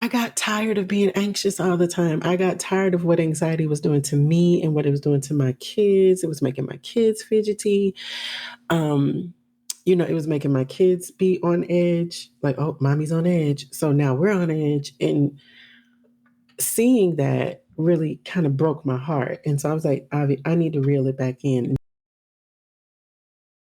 I got tired of being anxious all the time. I got tired of what anxiety was doing to me and what it was doing to my kids. It was making my kids fidgety. Um, it was making my kids be on edge, like, oh, mommy's on edge. So now we're on edge. And seeing that really kind of broke my heart. And so I was like, Avi, I need to reel it back in.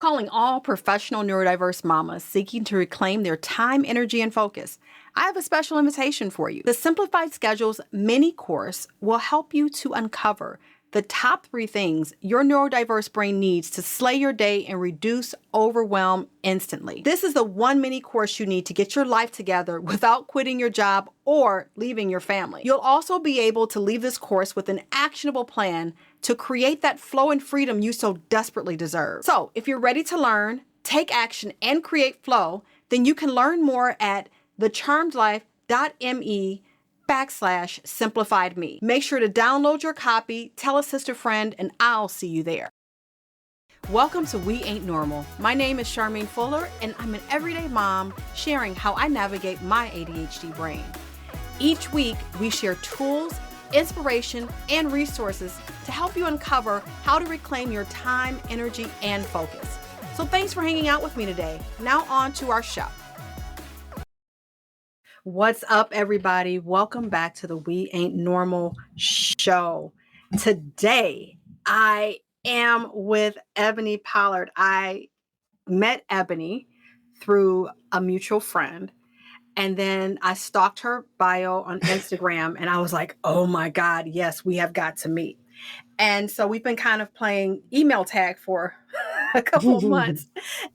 Calling all professional neurodiverse mamas seeking to reclaim their time, energy, and focus. I have a special invitation for you. The Simplified Schedules Mini-Course will help you to uncover the top 3 things your neurodiverse brain needs to slay your day and reduce overwhelm instantly. This is the one mini course you need to get your life together without quitting your job or leaving your family. You'll also be able to leave this course with an actionable plan to create that flow and freedom you so desperately deserve. So if you're ready to learn, take action, and create flow, then you can learn more at thecharmedlife.me/simplified me. Make sure to download your copy, tell a sister friend, and I'll see you there. Welcome to We Ain't Normal. My name is Charmaine Fuller, and I'm an everyday mom sharing how I navigate my ADHD brain. Each week, we share tools, inspiration, and resources to help you uncover how to reclaim your time, energy, and focus. So thanks for hanging out with me today. Now on to our show. What's up, everybody? Welcome back to the We Ain't Normal show. Today, I am with Ebony Pollard. I met Ebony through a mutual friend, and then I stalked her bio on Instagram, and I was like, oh my God, yes, we have got to meet. And so we've been kind of playing email tag for a couple of months.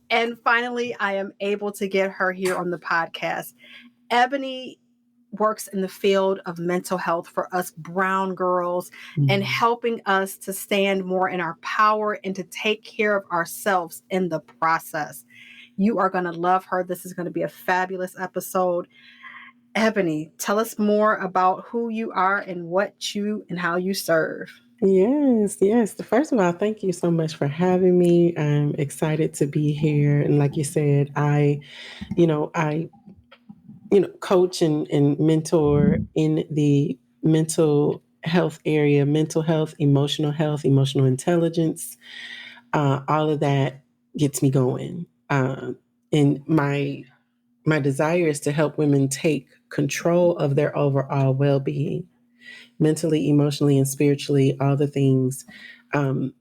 And finally, I am able to get her here on the podcast. Ebony works in the field of mental health for us brown girls and helping us to stand more in our power and to take care of ourselves in the process. You are going to love her. This is going to be a fabulous episode. Ebony, tell us more about who you are and what you and how you serve. Yes. First of all, thank you so much for having me. I'm excited to be here. And like you said, I coach and mentor in the mental health area, mental health, emotional intelligence. All of that gets me going. And my desire is to help women take control of their overall well-being, mentally, emotionally, and spiritually, all the things, and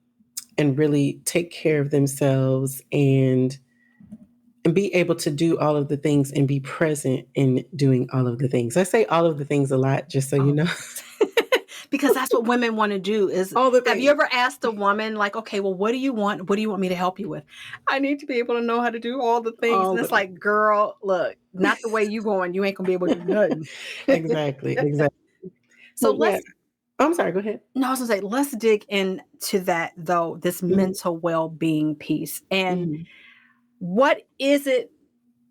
really take care of themselves and be able to do all of the things and be present in doing all of the things. I say all of the things a lot, just so you know. Because that's what women want to do is all the things. Have you ever asked a woman like, okay, well, what do you want? What do you want me to help you with? I need to be able to know how to do all the things. And it's like, girl, look, not the way you going. You ain't gonna be able to do nothing. Exactly. So let's, I'm sorry, go ahead. No, I was gonna say, let's dig into that though, this mental well-being piece. And what is it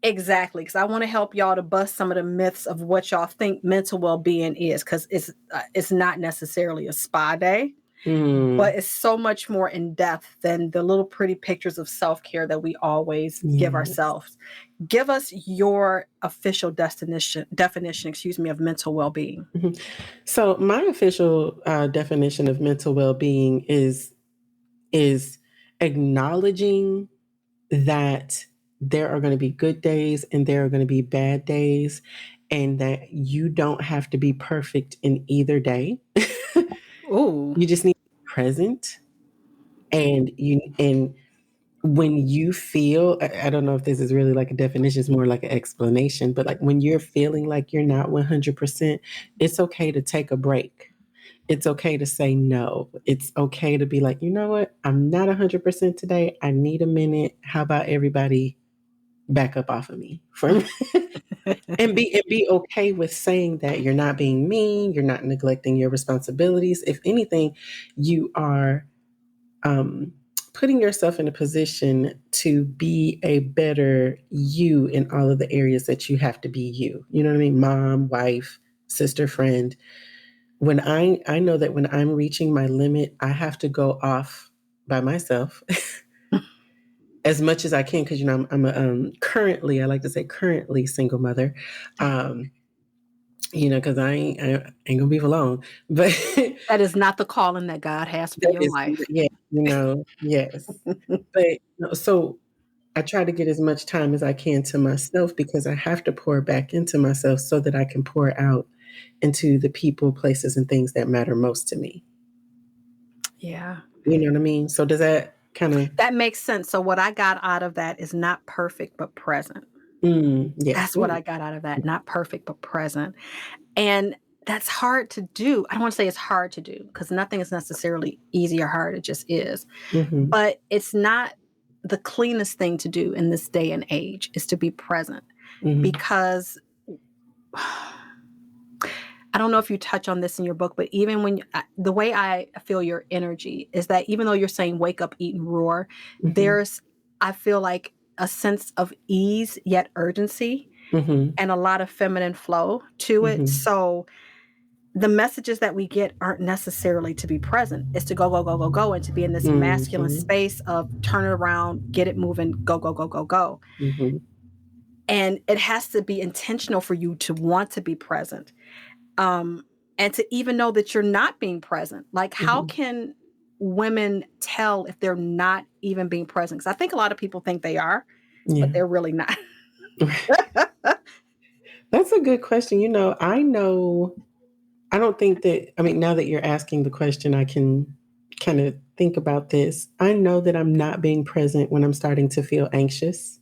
exactly? Because I want to help y'all to bust some of the myths of what y'all think mental well-being is, because it's not necessarily a spa day, but it's so much more in depth than the little pretty pictures of self-care that we always give ourselves. Give us your official definition, of mental well-being. So my official definition of mental well-being is acknowledging that there are going to be good days and there are going to be bad days, and that you don't have to be perfect in either day. Ooh. You just need to be present. And when you feel, I don't know if this is really like a definition, it's more like an explanation, but like when you're feeling like you're not 100%, it's okay to take a break. It's okay to say no. It's okay to be like, you know what? I'm not 100% today. I need a minute. How about everybody back up off of me for a minute? and be okay with saying that. You're not being mean. You're not neglecting your responsibilities. If anything, you are putting yourself in a position to be a better you in all of the areas that you have to be you. You know what I mean? Mom, wife, sister, friend. When I know that when I'm reaching my limit, I have to go off by myself as much as I can, because I'm a currently, I like to say currently single mother. because I ain't gonna be for long. But That is not the calling that God has for that your is, life. yeah, yes. But so I try to get as much time as I can to myself because I have to pour back into myself so that I can pour out into the people, places, and things that matter most to me. Yeah. You know what I mean? So does that kind of? That makes sense. So what I got out of that is not perfect, but present. Yeah. That's what I got out of that. Not perfect, but present. And that's hard to do. I don't want to say it's hard to do because nothing is necessarily easy or hard. It just is. Mm-hmm. But it's not the cleanest thing to do in this day and age is to be present Mm-hmm. because I don't know if you touch on this in your book, but even when the way I feel your energy is that even though you're saying wake up, eat, and roar, Mm-hmm. I feel like a sense of ease yet urgency Mm-hmm. and a lot of feminine flow to it. Mm-hmm. So the messages that we get aren't necessarily to be present. It's to go, go, go, go, go, and to be in this masculine Mm-hmm. space of turn it around, get it moving, go, go, go, go, go. Mm-hmm. And it has to be intentional for you to want to be present. And to even know that you're not being present. Like, how Mm-hmm. can women tell if they're not even being present? Because I think a lot of people think they are, but Yeah. they're really not. That's a good question. I know, I don't think that, I mean, now that you're asking the question, I can kind of think about this. I know that I'm not being present when I'm starting to feel anxious.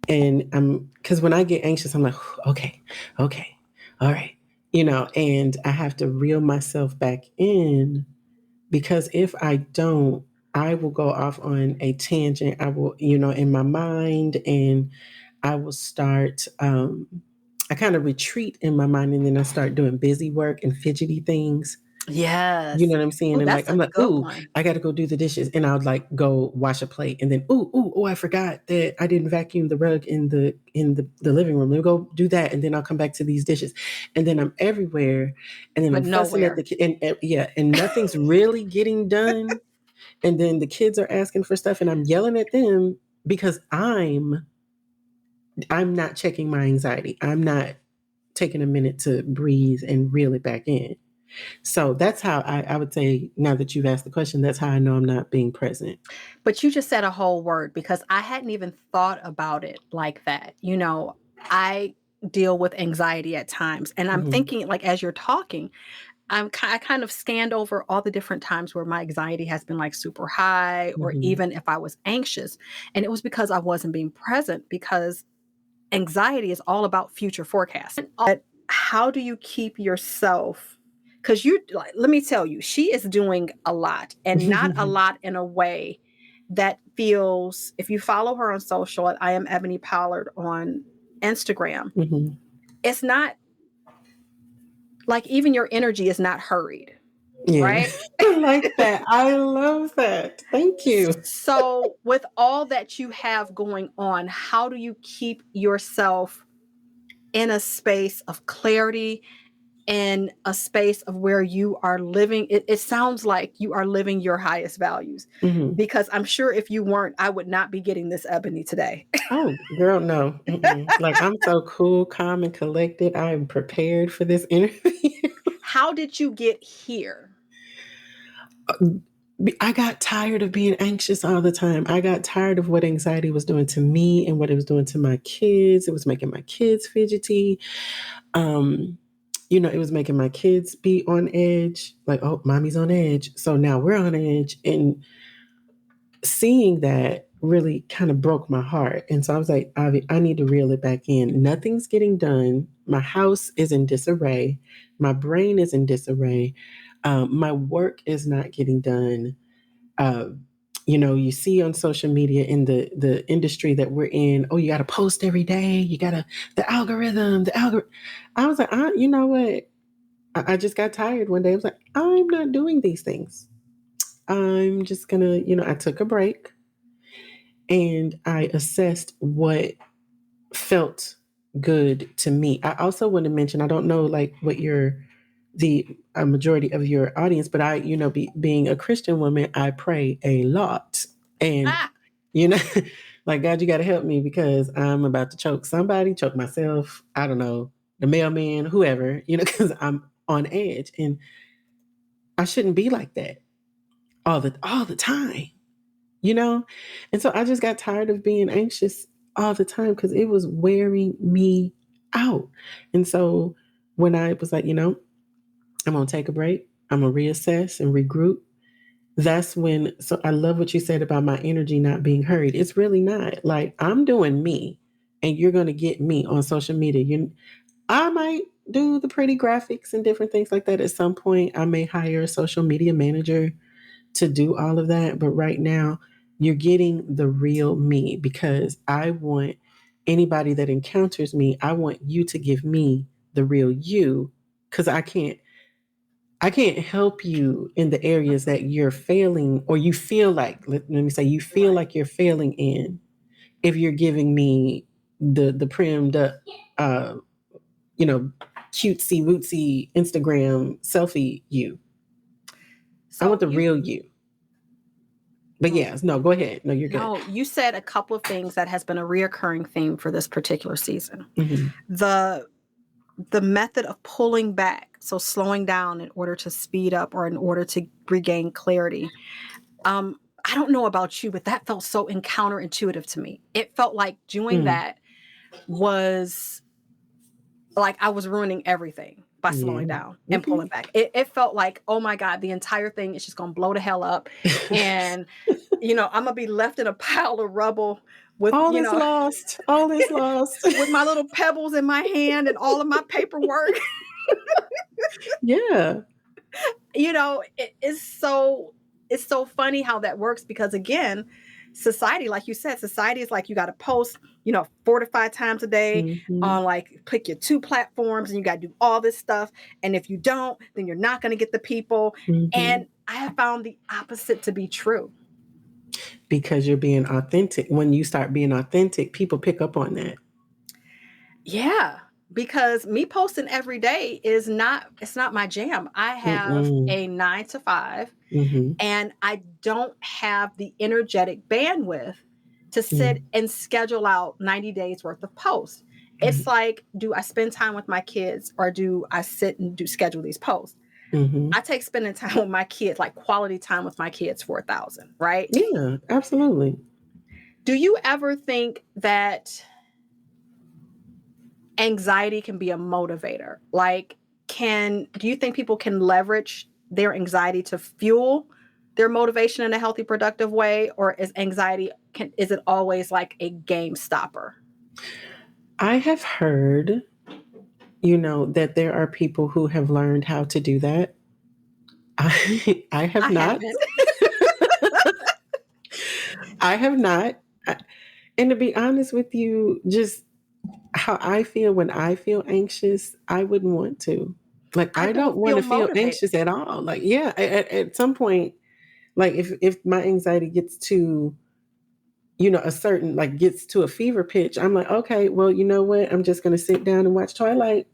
And because when I get anxious, I'm like, okay, okay, all right, and I have to reel myself back in because if I don't, I will go off on a tangent. I will, in my mind, and I will start, I kind of retreat in my mind and then I start doing busy work and fidgety things. You know Yes. what I'm saying? Oh, And like, that's I'm a like, good ooh, one. I got to go do the dishes. And I'll like go wash a plate. And then, ooh, I forgot that I didn't vacuum the rug in the living room. Let me go do that. And then I'll come back to these dishes. And then I'm everywhere. And then But I'm fussing at nowhere. the kid. And nothing's really getting done. And then the kids are asking for stuff and I'm yelling at them because I'm not checking my anxiety. I'm not taking a minute to breathe and reel it back in. So that's how I would say, now that you've asked the question, that's how I know I'm not being present. But you just said a whole word because I hadn't even thought about it like that. I deal with anxiety at times. And I'm Mm-hmm. thinking, like, as you're talking, I kind of scanned over all the different times where my anxiety has been like super high, or Mm-hmm. even if I was anxious. And it was because I wasn't being present, because anxiety is all about future forecasting. But how do you keep yourself? Because like, let me tell you, she is doing a lot, and not a lot in a way that feels, if you follow her on social, I am Ebony Pollard on Instagram, Mm-hmm. it's not like, even your energy is not hurried, Yeah. right? I like that. I love that. Thank you. So, with all that you have going on, how do you keep yourself in a space of clarity, in a space of where you are living? It sounds like you are living your highest values, Mm-hmm. because I'm sure if you weren't, I would not be getting this Ebony today. Oh, girl, no. Mm-mm. Like, I'm so cool, calm, and collected. I am prepared for this interview. How did you get here? I got tired of being anxious all the time. I got tired of what anxiety was doing to me and what it was doing to my kids. It was making my kids fidgety. Um, it was making my kids be on edge. Like, oh, mommy's on edge. So now we're on edge. And seeing that really kind of broke my heart. And so I was like, I need to reel it back in. Nothing's getting done. My house is in disarray. My brain is in disarray. My work is not getting done. Uh, you see on social media in the industry that we're in, oh, you got to post every day. You got to, the algorithm. I was like, you know what? I just got tired one day. I was like, I'm not doing these things. I'm just going to, I took a break and I assessed what felt good to me. I also want to mention, I don't know like what the majority of your audience, but I, being a Christian woman, I pray a lot. And, Ah, you know, like, God, you got to help me because I'm about to choke somebody, choke myself. I don't know. the mailman, whoever, because I'm on edge, and I shouldn't be like that all the time, And so I just got tired of being anxious all the time because it was wearing me out. And so when I was like, I'm going to take a break, I'm going to reassess and regroup. That's when, so I love what you said about my energy not being hurried. It's really not. Like, I'm doing me, and you're going to get me on social media. I might do the pretty graphics and different things like that at some point. I may hire a social media manager to do all of that. But right now, you're getting the real me, because I want anybody that encounters me, I want you to give me the real you, because I can't help you in the areas that you're failing, or you feel like, let me say, you feel like you're failing in, if you're giving me the prim, the you know, cutesy wootsy Instagram selfie you. I want the real you. But yes, no, go ahead. No, you're good. No, you said a couple of things that has been a reoccurring theme for this particular season. Mm-hmm. The method of pulling back, so slowing down in order to speed up or in order to regain clarity. I don't know about you, but that felt so counterintuitive to me. It felt like doing that was like I was ruining everything by slowing down and pulling back. It felt like, oh my God, the entire thing is just going to blow the hell up. And, I'm going to be left in a pile of rubble with, all is lost. All is lost. with my little pebbles in my hand and all of my paperwork. Yeah. It's so funny how that works, because again, society, like you said, society is like, you got to post, 4 to 5 times a day on like pick your 2 platforms, and you got to do all this stuff. And if you don't, then you're not going to get the people. And I have found the opposite to be true. Because you're being authentic. When you start being authentic, people pick up on that. Yeah. Because me posting every day it's not my jam. I have a 9 to 5 and I don't have the energetic bandwidth to sit and schedule out 90 days worth of posts. It's like, do I spend time with my kids, or do I sit and schedule these posts? I take spending time with my kids, like quality time with my kids, for 1,000, right? Yeah, absolutely. Do you ever think that anxiety can be a motivator? Like, do you think people can leverage their anxiety to fuel their motivation in a healthy, productive way? Or is it always like a game stopper? I have heard, that there are people who have learned how to do that. I have not. I have not. And to be honest with you, just how I feel when I feel anxious, I wouldn't want to. Like, I don't want to feel anxious at all. Like, yeah, at some point, like if my anxiety gets to, gets to a fever pitch, I'm like, okay, well, you know what? I'm just going to sit down and watch Twilight.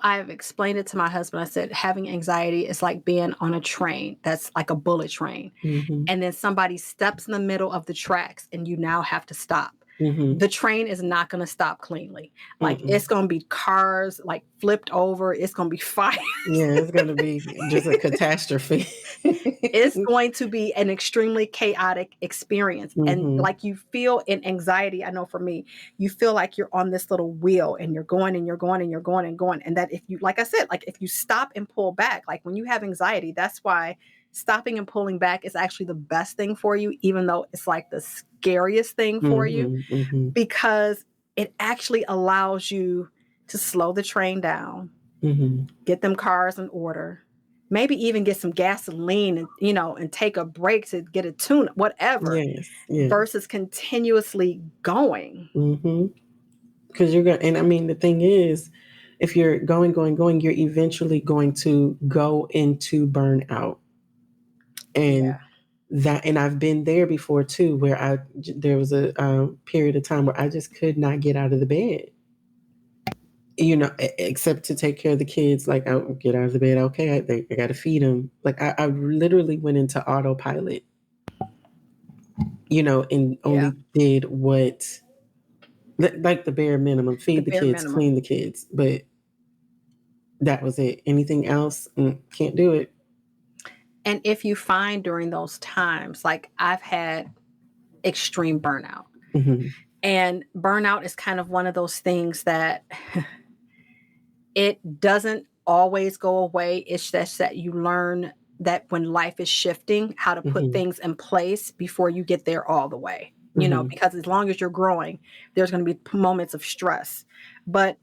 I've explained it to my husband. I said, having anxiety is like being on a train that's like a bullet train. And then somebody steps in the middle of the tracks and you now have to stop. The train is not going to stop cleanly. Like, it's going to be cars like flipped over. It's going to be fire. Yeah, it's going to be just a catastrophe. It's going to be an extremely chaotic experience. And like, you feel in anxiety, I know for me, you feel like you're on this little wheel and you're going and you're going and you're going and going. And that if you, like I said, like if you stop and pull back, like when you have anxiety, that's why stopping and pulling back is actually the best thing for you, even though it's like the scariest thing for you, because it actually allows you to slow the train down, get them cars in order, maybe even get some gasoline and, and take a break to get a tune, whatever, versus continuously going. Because you're going, and I mean, the thing is, if you're going, you're eventually going to go into burnout. And and I've been there before too, where there was a period of time where I just could not get out of the bed, except to take care of the kids. Like, I get out of the bed. Okay. I got to feed them. Like, I literally went into autopilot, and only did what Like the bare minimum, feed the bare kids, minimum. clean the kids, but that was it. Anything else, can't do it. And if you find during those times, like I've had extreme burnout, Mm-hmm. and burnout is kind of one of those things that it doesn't always go away. It's just that you learn that when life is shifting, how to put Mm-hmm. things in place before you get there all the way, Mm-hmm. because as long as you're growing, there's going to be moments of stress. But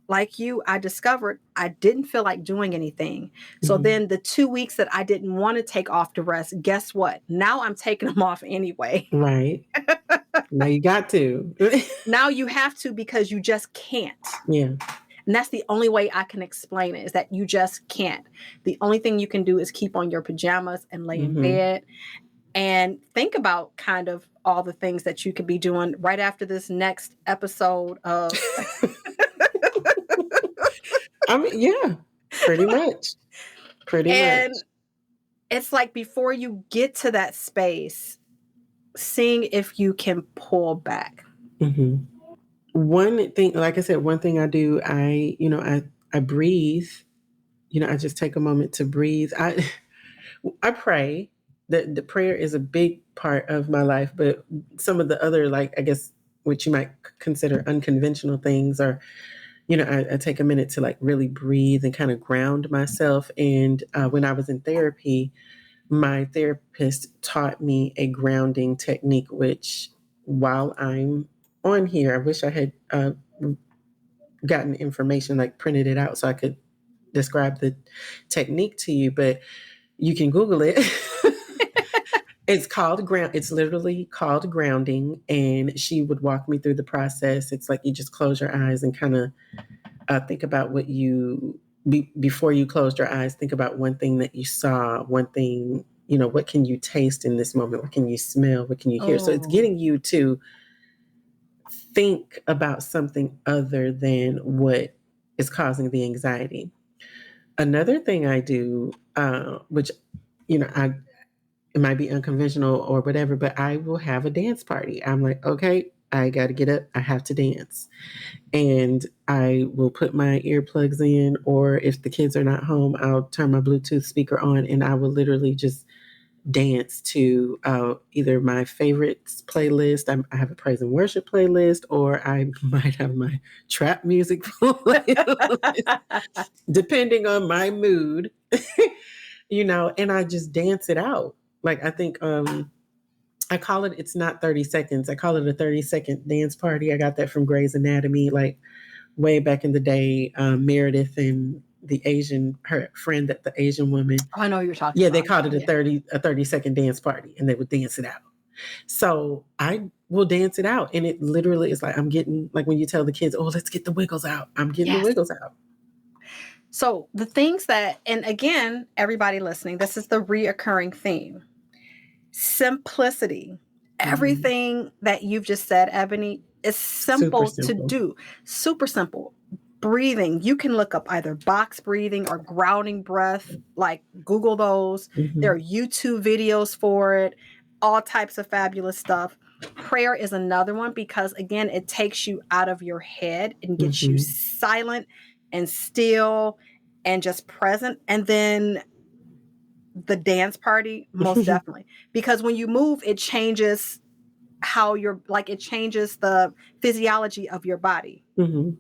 like you, I discovered I didn't feel like doing anything. So Mm-hmm. then the 2 weeks that I didn't want to take off to rest, guess what? Now I'm taking them off anyway. Right. Now you got to. Now you have to, because you just can't. Yeah. And that's the only way I can explain it, is that you just can't. The only thing you can do is keep on your pajamas and lay in bed and think about kind of all the things that you could be doing right after this next episode of. I mean, yeah, pretty much. And it's like, before you get to that space, seeing if you can pull back. Mm-hmm. One thing, like I said, one thing I do, I breathe. I just take a moment to breathe. I pray. The prayer is a big part of my life, but some of the other, like, I guess, what you might consider unconventional things are, I take a minute to like really breathe and kind of ground myself. And when I was in therapy, my therapist taught me a grounding technique, which, while I'm on here, I wish I had gotten information, like printed it out so I could describe the technique to you, but you can Google it. It's literally called grounding. And she would walk me through the process. It's like you just close your eyes and kind of think about what before you closed your eyes, think about one thing that you saw, one thing, what can you taste in this moment? What can you smell? What can you hear? So it's getting you to think about something other than what is causing the anxiety. Another thing I do, which, it might be unconventional or whatever, but I will have a dance party. I'm like, okay, I got to get up. I have to dance. And I will put my earplugs in, or if the kids are not home, I'll turn my Bluetooth speaker on, and I will literally just dance to either my favorites playlist. I have a praise and worship playlist, or I might have my trap music playlist, depending on my mood, and I just dance it out. Like, I think I call it, it's not 30 seconds. I call it a 30-second dance party. I got that from Grey's Anatomy, like way back in the day. Meredith and her friend, that the Asian woman. Oh, I know you're talking Yeah, about. they called it a 30-second dance party, and they would dance it out. So I will dance it out. And it literally is like, I'm getting, like when you tell the kids, oh, let's get the wiggles out. I'm getting the wiggles out. So the things that, and again, everybody listening, this is the reoccurring theme. Simplicity. Everything that you've just said, Ebony, is simple to do. Super simple. Breathing. You can look up either box breathing or grounding breath, like Google those. There are YouTube videos for it, all types of fabulous stuff. Prayer is another one, because again, it takes you out of your head and gets you silent and still and just present. And then the dance party, most definitely, because when you move, it changes how it changes the physiology of your body, and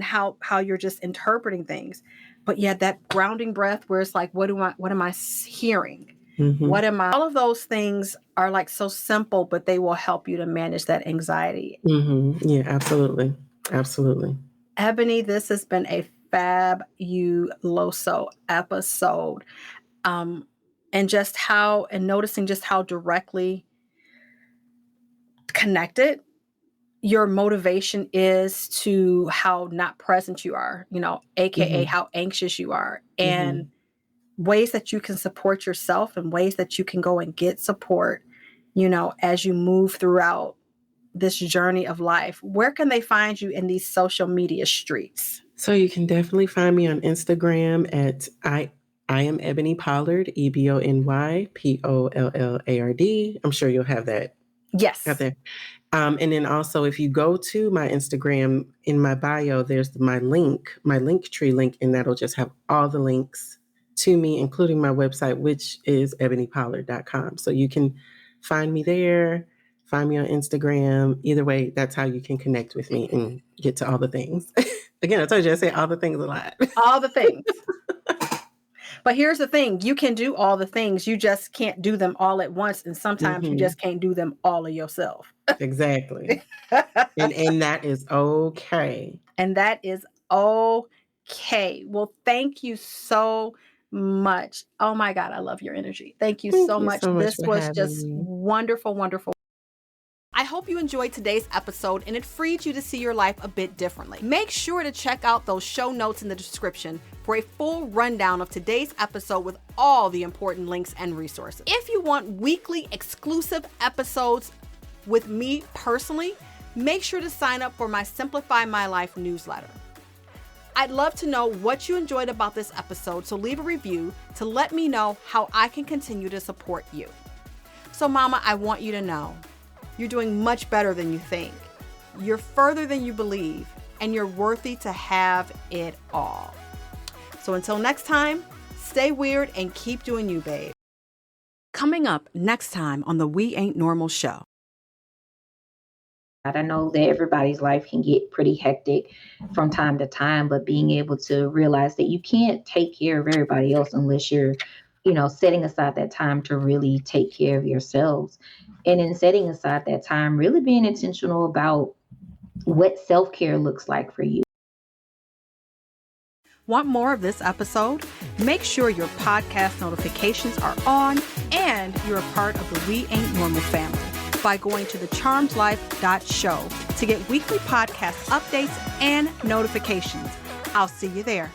how you're just interpreting things. But yeah, that grounding breath, where it's like, what am I hearing? All of those things are like so simple, but they will help you to manage that anxiety. Yeah, absolutely. Absolutely. Ebony, this has been a fabuloso episode. And noticing just how directly connected your motivation is to how not present you are, AKA how anxious you are, and ways that you can support yourself and ways that you can go and get support, as you move throughout this journey of life. Where can they find you in these social media streets? So you can definitely find me on Instagram at I am Ebony Pollard, EBONY POLLARD. I'm sure you'll have that. Yes. Out there. And then also, if you go to my Instagram, in my bio, there's my link tree link, and that'll just have all the links to me, including my website, which is ebonypollard.com. So you can find me there, find me on Instagram. Either way, that's how you can connect with me and get to all the things. Again, I told you I say all the things a lot. All the things. But here's the thing. You can do all the things. You just can't do them all at once. And sometimes you just can't do them all of yourself. Exactly. and that is okay. And that is okay. Well, thank you so much. Oh my God, I love your energy. Thank you so much. This was just wonderful, wonderful. I hope you enjoyed today's episode and it freed you to see your life a bit differently. Make sure to check out those show notes in the description for a full rundown of today's episode with all the important links and resources. If you want weekly exclusive episodes with me personally, make sure to sign up for my Simplify My Life newsletter. I'd love to know what you enjoyed about this episode, so leave a review to let me know how I can continue to support you. So Mama, I want you to know, you're doing much better than you think. You're further than you believe, and you're worthy to have it all. So until next time, stay weird and keep doing you, babe. Coming up next time on the We Ain't Normal show. I know that everybody's life can get pretty hectic from time to time, but being able to realize that you can't take care of everybody else unless you're, setting aside that time to really take care of yourselves. And in setting aside that time, really being intentional about what self-care looks like for you. Want more of this episode? Make sure your podcast notifications are on and you're a part of the We Ain't Normal family by going to thecharmedlife.show to get weekly podcast updates and notifications. I'll see you there.